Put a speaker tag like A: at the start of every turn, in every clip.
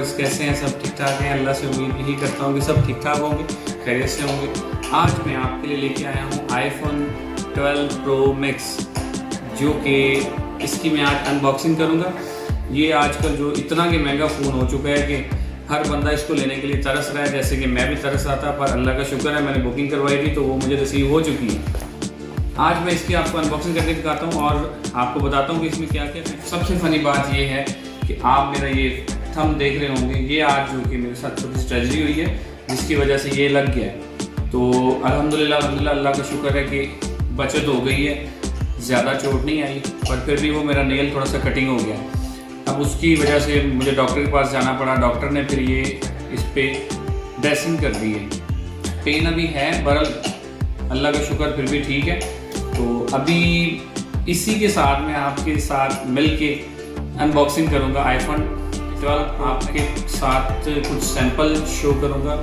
A: Viewers कैसे हैं? सब ठीक ठाक हैं? अल्लाह से उम्मीद यही करता हूँ कि सब ठीक ठाक होंगे, खैरियत से होंगे। आज मैं आपके लिए लेके आया हूँ iPhone 12 Pro Max, जो कि इसकी मैं आज अनबॉक्सिंग करूँगा। ये आजकल जो इतना कि महंगा फ़ोन हो चुका है कि हर बंदा इसको लेने के लिए तरस रहा है, जैसे कि मैं भी तरस रहा था, पर अल्लाह का शुक्र है मैंने बुकिंग करवाई थी तो वो मुझे रिसीव हो चुकी है। आज मैं इसकी आपको अनबॉक्सिंग करके दिखाता हूँ और आपको बताता हूँ कि इसमें क्या क्या है। सबसे फ़नी बात ये है कि आप मेरा ये थंब देख रहे होंगे, ये आज जो कि मेरे साथ छोटी सी ट्रेजेडी हुई है जिसकी वजह से ये लग गया है। तो अल्हम्दुलिल्लाह अल्लाह का शुक्र है कि बचत हो गई है, ज़्यादा चोट नहीं आई, पर फिर भी वो मेरा नेल थोड़ा सा कटिंग हो गया। अब उसकी वजह से मुझे डॉक्टर के पास जाना पड़ा। डॉक्टर ने फिर ये इस पर ड्रेसिंग कर दी है। पेन अभी है, बरल अल्लाह का शुक्र फिर भी ठीक है। तो अभी इसी के साथ मैं आपके साथ मिल के अनबॉक्सिंग करूँगा iPhone 12। आपके साथ कुछ सैंपल शो करूँगा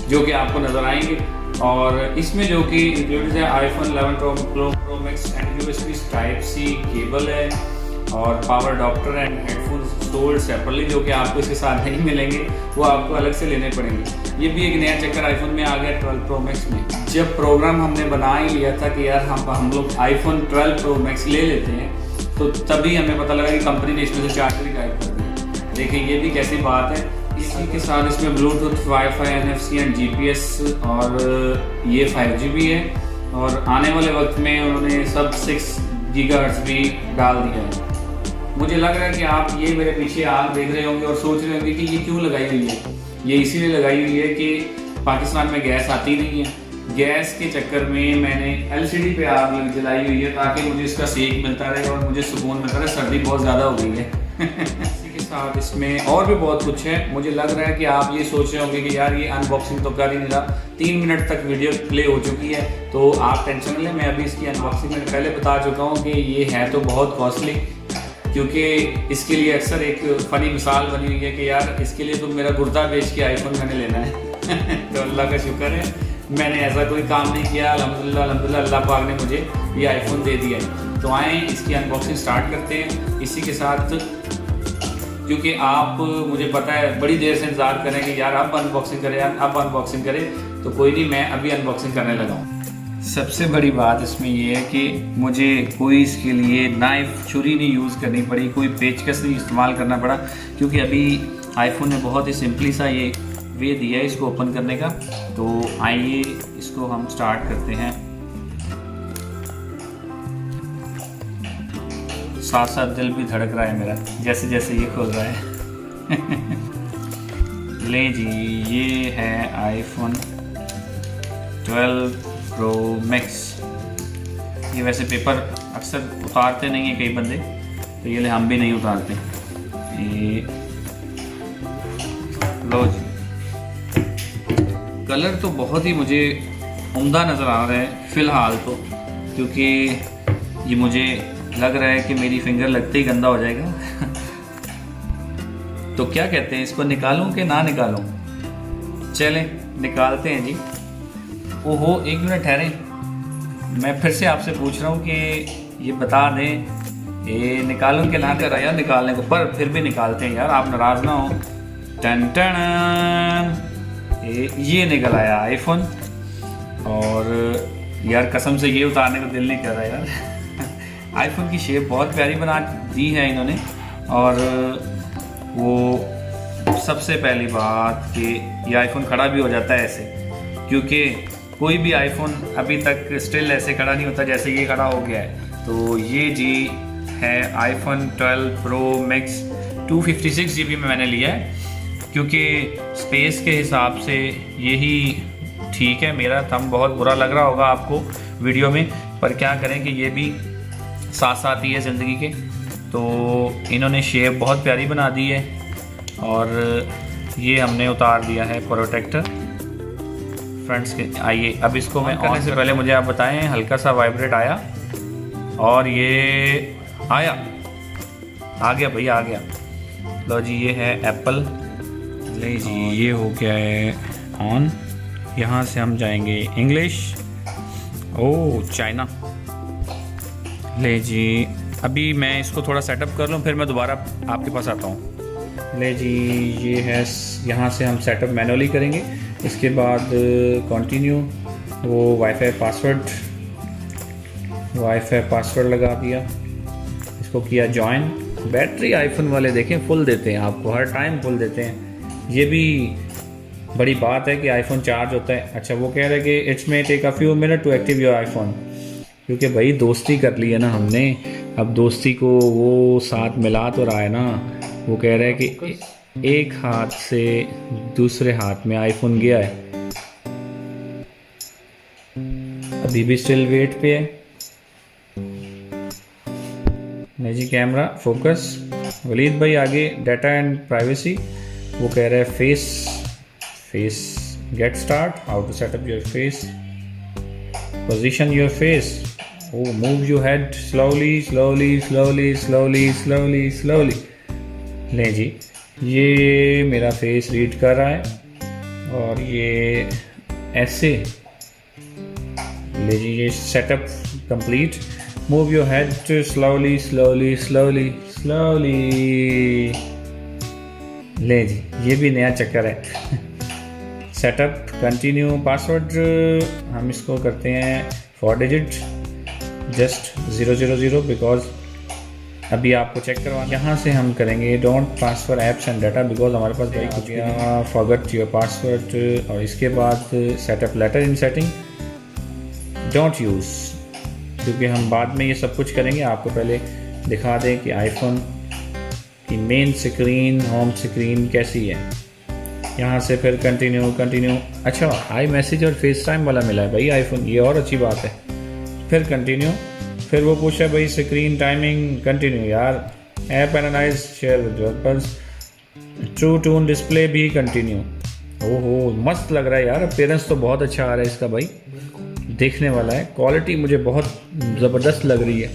A: जो कि आपको नज़र आएंगे, और इसमें जो कि इंक्लूडेड है iPhone 11 Pro Max and USB Type-C cable है, और power adopter and headphone sold separately, जो कि आपको इसके साथ नहीं मिलेंगे, वो आपको अलग से लेने पड़ेंगे। ये भी एक नया चक्कर iPhone में आ गया 12 Pro Max में। जब प्रोग्राम हमने बना ही लिया था कि यार हम लोग iPhone 12 Pro Max ले लेते हैं, तो तभी हमें पता लगा कि कंपनी ने इसमें से चार्जर ही गायब कर दिया। देखिए ये भी कैसी बात है। इसी के साथ इसमें Bluetooth, wifi, NFC and GPS, और ये 5G भी है, और आने वाले वक्त में उन्होंने सब 6 GHz भी डाल दिया है। मुझे लग रहा है कि आप ये मेरे पीछे आग देख रहे होंगे और सोच रहे होंगे कि ये क्यों लगाई हुई है। ये इसीलिए लगाई हुई है कि पाकिस्तान में गैस आती नहीं है। गैस के चक्कर में मैंने LCD पे आग जलाई हुई है ताकि मुझे इसका सेक मिलता रहे और मुझे सुकून मिलता रहे। सर्दी बहुत ज़्यादा हो गई है। इसी के साथ इसमें और भी बहुत कुछ है। मुझे लग रहा है कि आप ये सोच रहे होंगे कि यार ये अनबॉक्सिंग तो कर ही नहीं रहा, 3 मिनट तक वीडियो प्ले हो चुकी है, तो आप टेंशन न लें। मैं अभी इसकी अनबॉक्सिंग में पहले बता चुका हूँ कि ये है तो बहुत कॉस्टली, क्योंकि इसके लिए अक्सर एक फ़नी मिसाल बनी हुई है कि यार इसके लिए तुम मेरा गुर्दा बेच के iPhone मैंने लेना है। तो अल्लाह का शुक्र है मैंने ऐसा कोई काम नहीं किया। अल्हम्दुलिल्लाह अल्हम्दुलिल्लाह अल्लाह पाक ने मुझे ये iPhone दे दिया है। तो आएँ इसकी अनबॉक्सिंग स्टार्ट करते हैं। इसी के साथ क्योंकि आप मुझे पता है बड़ी देर से इंतज़ार करें कि यार अब अनबॉक्सिंग करें, यार अब अनबॉक्सिंग करें, तो कोई नहीं, मैं अभी अनबॉक्सिंग करने लगा हूँ। सबसे बड़ी बात इसमें ये है कि मुझे कोई इसके लिए नाइफ़, छुरी नहीं यूज़ करनी पड़ी, कोई पेचकस नहीं इस्तेमाल करना पड़ा, क्योंकि अभी iPhone ने बहुत ही सिंपली सा ये वे दिया है इसको ओपन करने का। तो आइए इसको हम स्टार्ट करते हैं। साथ साथ दिल भी धड़क रहा है मेरा जैसे जैसे ये खोल रहा है। ले जी, ये है iPhone 12 Pro Max। ये वैसे पेपर अक्सर उतारते नहीं हैं कई बंदे, तो ये ले हम भी नहीं उतारते। ये लो जी, कलर तो बहुत ही मुझे उम्दा नज़र आ रहा है फ़िलहाल तो, क्योंकि ये मुझे लग रहा है कि मेरी फिंगर लगते ही गंदा हो जाएगा। तो क्या कहते हैं, इसको निकालूं कि ना निकालूं? चलें निकालते हैं जी। ओहो, 1 मिनट ठहरें, मैं फिर से आपसे पूछ रहा हूँ कि ये बता दें ये निकालूं कि ना कर यार निकालने को, पर फिर भी निकालते हैं यार, आप नाराज़ ना हो। टन टन, ये निकल आया iPhone, और यार कसम से ये उतारने को दिल नहीं कर रहा यार। iPhone की शेप बहुत प्यारी बना दी है इन्होंने, और वो सबसे पहली बात कि ये iPhone खड़ा भी हो जाता है ऐसे, क्योंकि कोई भी iPhone अभी तक स्टिल ऐसे खड़ा नहीं होता जैसे ये खड़ा हो गया है। तो ये जी है iPhone 12 Pro Max। 256 GB में मैंने लिया है, क्योंकि स्पेस के हिसाब से यही ठीक है। मेरा थंब बहुत बुरा लग रहा होगा आपको वीडियो में, पर क्या करें कि ये भी साथ साथ ही है ज़िंदगी के। तो इन्होंने शेप बहुत प्यारी बना दी है, और ये हमने उतार दिया है प्रोटेक्टर फ्रंट्स के। आइए अब इसको मैं करने से पहले मुझे आप बताएं, हल्का सा वाइब्रेट आया, और ये आया, आ गया भैया, आ गया। लो जी, ये है एप्पल। ले जी, ये हो गया है ऑन। यहाँ से हम जाएंगे इंग्लिश, ओह चाइना। ले जी, अभी मैं इसको थोड़ा सेटअप कर लूँ, फिर मैं दोबारा आपके पास आता हूँ। ले जी, ये है, यहाँ से हम सेटअप मैनुअली करेंगे। इसके बाद कंटिन्यू, वो वाईफाई पासवर्ड लगा दिया, इसको किया ज्वाइन। बैटरी आईफोन वाले देखें फुल देते हैं, आपको हर टाइम फुल देते हैं। ये भी बड़ी बात है कि आईफोन चार्ज होता है। अच्छा, वो कह रहे हैं कि it's may take a few minute to active your iPhone, क्योंकि भाई दोस्ती कर ली है ना हमने, अब दोस्ती को वो साथ मिला तो रहा है ना। वो कह रहे हैं कि एक हाथ से दूसरे हाथ में आईफोन गया है, अभी भी स्टिल वेट पे है। नहीं जी, कैमरा फोकस, वलीद भाई आगे डाटा एंड प्राइवेसी। वो कह रहे हैं face get start, how to set up your face, position your face, move your head slowly slowly slowly slowly slowly slowly. ले जी, ये मेरा फेस रीड कर रहा है और ये ऐसे। ले जी, ये setup complete. Move your head slowly slowly slowly slowly. ले जी, ये भी नया चक्कर है। सेटअप कंटिन्यू, पासवर्ड हम इसको करते हैं 4 डिजिट, जस्ट 000, बिकॉज अभी आपको चेक करवा। यहाँ से हम करेंगे don't transfer apps and data, because हमारे पास भाई कुछ गया, फॉरगेट योर पासवर्ड। और इसके बाद set up later in setting, don't use, क्योंकि हम बाद में ये सब कुछ करेंगे। आपको पहले दिखा दें कि आईफोन की मेन स्क्रीन, होम स्क्रीन कैसी है। यहाँ से फिर कंटिन्यू। अच्छा, आई मैसेज और फेस टाइम वाला मिला है भाई आईफोन, ये और अच्छी बात है। फिर कंटिन्यू, फिर वो पूछा भाई स्क्रीन टाइमिंग, कंटिन्यू यार। App analyse share with developers, true tone display भी कंटिन्यू। ओहो, मस्त लग रहा है यार, अपीयरेंस तो बहुत अच्छा आ रहा है इसका भाई, देखने वाला है। क्वालिटी मुझे बहुत ज़बरदस्त लग रही है,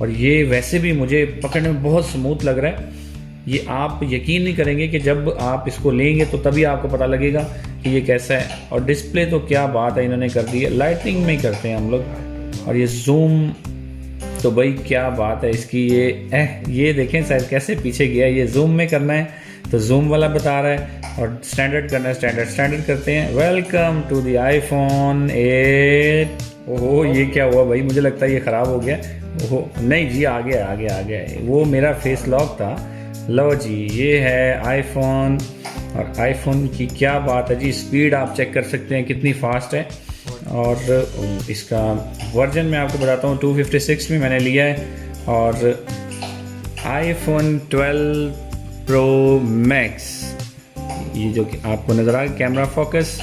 A: और ये वैसे भी मुझे पकड़ने में बहुत स्मूथ लग रहा है। ये आप यकीन नहीं करेंगे कि जब आप इसको लेंगे तो तभी आपको पता लगेगा कि ये कैसा है। और डिस्प्ले तो क्या बात है, इन्होंने कर दी है, लाइटिंग में ही करते हैं हम लोग। और ये जूम तो भाई क्या बात है इसकी, ये देखें शायद कैसे पीछे गया। ये जूम में करना है तो जूम वाला बता रहा है, और स्टैंडर्ड करना है स्टैंडर्ड करते हैं। Welcome to the iPhone 8। ओहो, ये क्या हुआ भाई, मुझे लगता है ये ख़राब हो गया। ओहो नहीं जी, आ गया, वो मेरा फेस लॉक था। लो जी, ये है आईफोन, और आईफोन की क्या बात है जी, स्पीड आप चेक कर सकते हैं कितनी फास्ट है। और इसका वर्जन मैं आपको बताता हूँ, 256 में मैंने लिया है। और आईफोन 12 प्रो मैक्स, ये जो कि आपको नज़र आ, कैमरा फोकस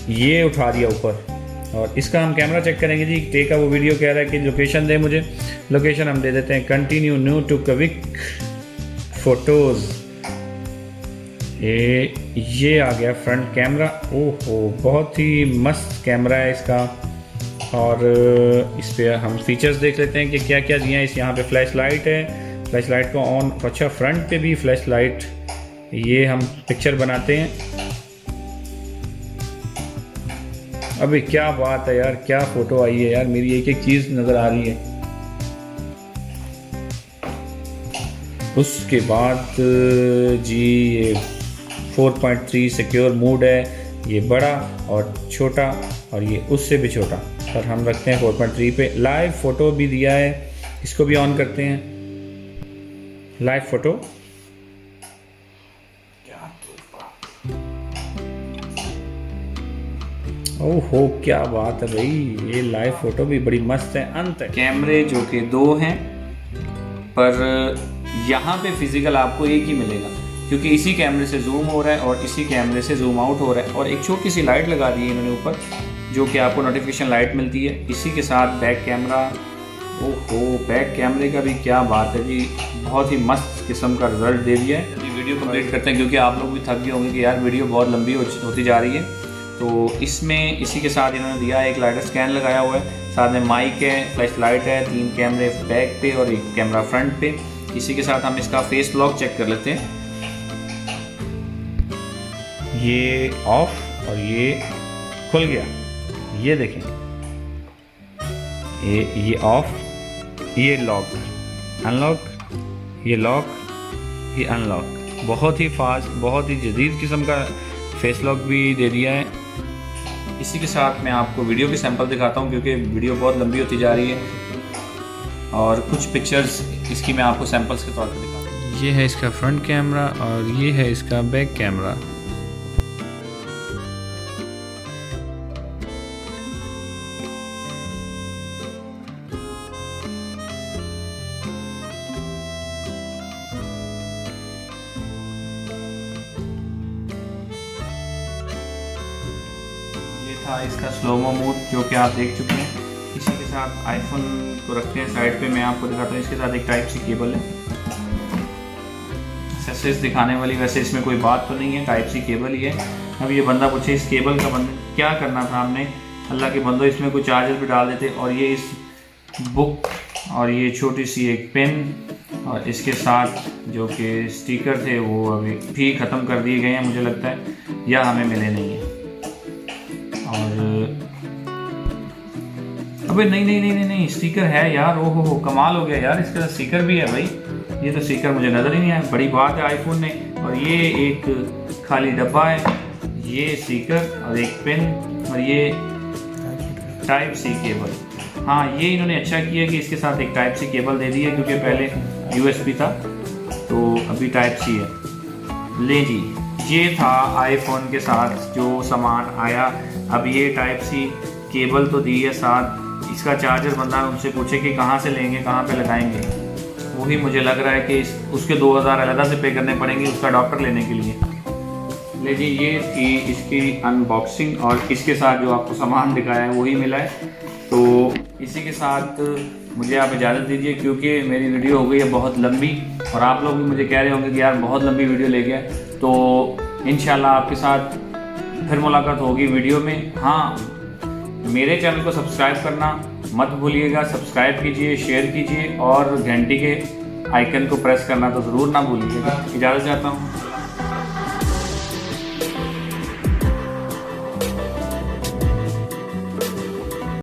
A: ये उठा दिया ऊपर। और इसका हम कैमरा चेक करेंगे जी। टेक का वो वीडियो कह रहा है कि लोकेशन दे मुझे, लोकेशन हम दे देते हैं continue, new to quick photos. ये आ गया फ्रंट कैमरा। ओहो, बहुत ही मस्त कैमरा है इसका। और इस पर हम फीचर्स देख लेते हैं कि क्या क्या दिए हैं। इस यहाँ पे फ्लैश लाइट है, फ्लैश लाइट को ऑन। अच्छा, फ्रंट पे भी फ्लैश लाइट, ये हम पिक्चर बनाते हैं। अभी क्या बात है यार, क्या फ़ोटो आई है यार, मेरी एक एक चीज़ नज़र आ रही है। उसके बाद जी ये 4.3 सिक्योर मोड है, ये बड़ा और छोटा, और ये उससे भी छोटा, पर हम रखते हैं 4.3 पे। लाइव फ़ोटो भी दिया है, इसको भी ऑन करते हैं। लाइव फ़ोटो, ओहो क्या बात है भाई, ये लाइव फ़ोटो भी बड़ी मस्त है। अंत कैमरे जो कि 2 हैं, पर यहाँ पे फिज़िकल आपको एक ही मिलेगा, क्योंकि इसी कैमरे से जूम हो रहा है और इसी कैमरे से जूम आउट हो रहा है। और एक छोटी सी लाइट लगा दी है इन्होंने ऊपर, जो कि आपको नोटिफिकेशन लाइट मिलती है। इसी के साथ बैक कैमरा, ओहो बैक कैमरे का भी क्या बात है जी, बहुत ही मस्त किस्म का रिजल्ट दे दिया है। वीडियो कंप्लीट करते हैं, क्योंकि आप लोग भी थक गए होंगे कि यार वीडियो बहुत लंबी होती जा रही है। तो इसमें इसी के साथ इन्होंने दिया है, एक लाइटर स्कैन लगाया हुआ है, साथ में माइक है, फ्लैश लाइट है, 3 कैमरे बैक पे और 1 कैमरा फ्रंट पे। इसी के साथ हम इसका फेस लॉक चेक कर लेते हैं। ये ऑफ और ये खुल गया, ये देखें, ये ऑफ, ये लॉक, अनलॉक, ये लॉक, ही अनलॉक। बहुत ही फास्ट, बहुत ही जदीद किस्म का फेस लॉक भी दे दिया है। इसी के साथ मैं आपको वीडियो की सैंपल दिखाता हूँ क्योंकि वीडियो बहुत लंबी होती जा रही है, और कुछ पिक्चर्स इसकी मैं आपको सैंपल्स के तौर पर दिखाता हूँ। ये है इसका फ्रंट कैमरा और ये है इसका बैक कैमरा। था इसका स्लोमो मोड जो कि आप देख चुके हैं। इसी के साथ आईफोन को रखते हैं साइड पे, मैं आपको दिखाता हूँ। इसके साथ एक टाइप सी केबल है, एक्सेसरीज दिखाने वाली, वैसे इसमें कोई बात तो नहीं है, टाइप सी केबल ही है। अब ये बंदा पूछे इस केबल का क्या करना था हमने, अल्लाह के बंदो इसमें कोई चार्जर भी डाल देते, और ये इस बुक और ये छोटी सी एक पेन और इसके साथ जो कि स्टिकर थे वो अभी भी ख़त्म कर दिए गए हैं मुझे लगता है, या हमें मिले नहीं हैं। और अबे नहीं स्टिकर है यार, ओहो हो कमाल हो गया यार, इसका स्टिकर भी है भाई। ये तो स्टिकर मुझे नज़र ही नहीं आया, बड़ी बात है आईफोन ने। और ये एक खाली डब्बा है, ये स्टिकर और एक पेन और ये टाइप सी केबल। हाँ, ये इन्होंने अच्छा किया कि इसके साथ एक टाइप सी केबल दे दी है, क्योंकि पहले USB था तो अभी टाइप सी है। ले जी, ये था आईफोन के साथ जो सामान आया। अब ये टाइप सी केबल तो दी है साथ, इसका चार्जर बंदा उनसे पूछे कि कहाँ से लेंगे, कहाँ पे लगाएंगे, वही मुझे लग रहा है कि उसके 2000 अलग से पे करने पड़ेंगे उसका डॉक्टर लेने के लिए। ले जी, ये थी इसकी अनबॉक्सिंग, और इसके साथ जो आपको सामान दिखाया है वही मिला है। तो इसी के साथ मुझे आप इजाज़त दीजिए, क्योंकि मेरी वीडियो हो गई है बहुत लंबी, और आप लोग भी मुझे कह रहे होंगे कि यार बहुत लंबी वीडियो ले गया। तो इंशाल्लाह आपके साथ फिर मुलाकात होगी वीडियो में। हाँ, मेरे चैनल को सब्सक्राइब करना मत भूलिएगा, सब्सक्राइब कीजिए, शेयर कीजिए, और घंटी के आइकन को प्रेस करना तो ज़रूर ना भूलिएगा। इजाज़त चाहता हूँ।